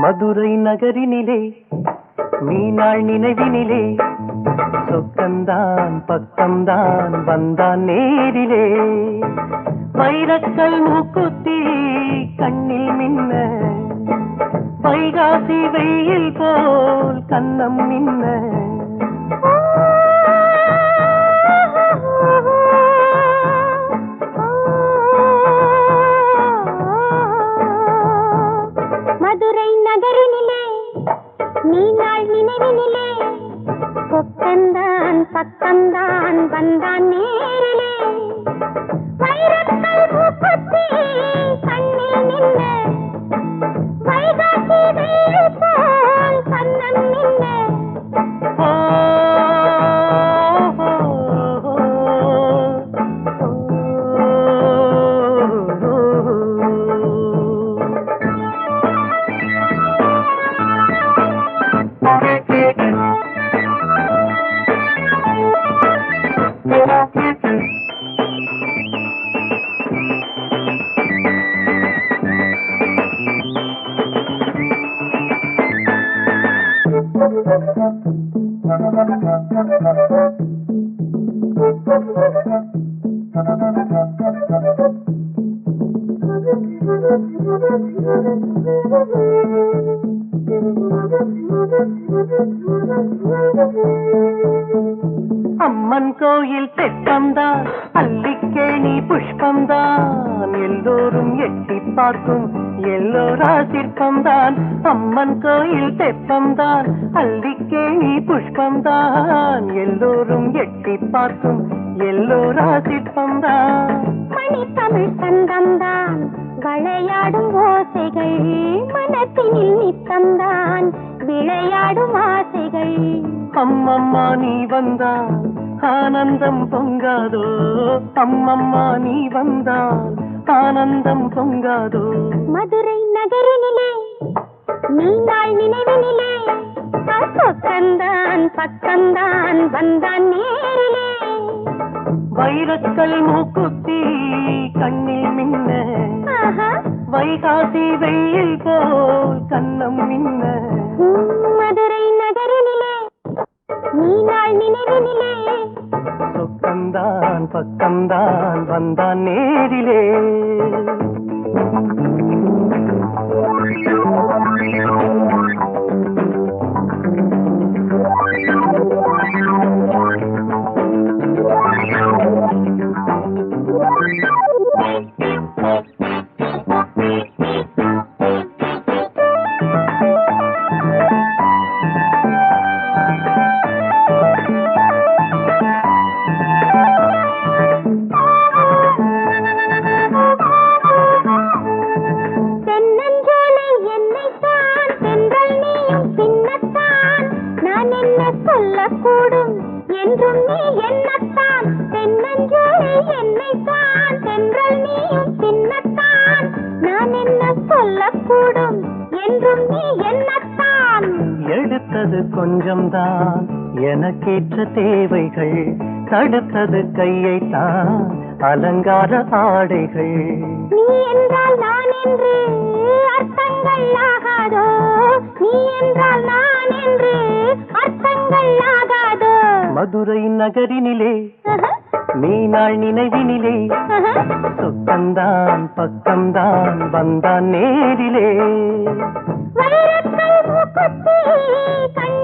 மதுரை நகரினிலே மீனாள் நினைவினிலே சொக்கந்தான் பக்கம்தான் வந்தான் நேரிலே. வைரக்கல் மூக்குத்தி கண்ணில் மின்ன வைகாசி வெயில் போல் கண்ணம் மின்ன. மதுரை நகரினிலே மீனாள் நினைவினிலே சொக்கந்தான் பக்கம்தான் வந்தான் நேரிலே. வைரக்கல் மூக்குத்தி கண்ணில் மின்ன வைகாசி வெயில் போல் கண்ணம் மின்ன. அம்மன் கோயில் தெப்பம்தான் அல்லிக்கேணி புஷ்பம்தான் எல்லோரும் எட்டி பார்க்கும் எல்லோரா சிற்பம்தான். அம்மன் கோயில் தெப்பம்தான் அல்லிக்கேணி புஷ்பம்தான் எல்லோரும் எட்டி பார்க்கும் எல்லோரா சிற்பம்தான். மணி தமிழ் சந்தம்தான் விளையாடும் ஓசைகள் மனத்தினில் நித்தம்தான் விளையாடும் ஆசைகள். அம்மம்மா நீ வந்தால் ஆனந்தம் பொங்காதோ, அம்மம்மா நீ வந்தால் ஆனந்தம் பொங்காதோ. மதுரை நகரினிலே மீனாள் நினைவினிலே சொக்கந்தான் பக்கம்தான் வந்தான் நேரிலே. வைரக்கல் மூக்குத்தி கண்ணில் மின்ன வைகாசி வெயில் போல் கண்ணம் மின்ன. மதுரை நகரினிலே மீனாள் நினைவினிலே சொக்கந்தான் பக்கம்தான் வந்தான் நேரிலே. சொல்லக்கூடும் என்றும் நீ என்னத்தான் தென்னஞ்சோலை என்னைத்தான் தென்றல் நீயும் பின்னத்தான் நான் என்ன சொல்லக்கூடும் என்றும் நீ என்னத்தான். எடுத்தது கொஞ்சம்தான் எனக்கேற்ற தேவைகள் தடுத்தது கையைத்தான் அலங்கார ஆடைகள். நீ என்றால் நான் என்று அர்த்தங்கள் ஆகாதோ, நீ என்றால் நான் என்று அர்த்தங்கள் ஆகாதோ. மதுரை நகரினிலே மீனாள் நினைவினிலே சொக்கந்தான் பக்கம்தான் வந்தான் நேரிலே. வைரக்கல் மூக்குத்தி கண்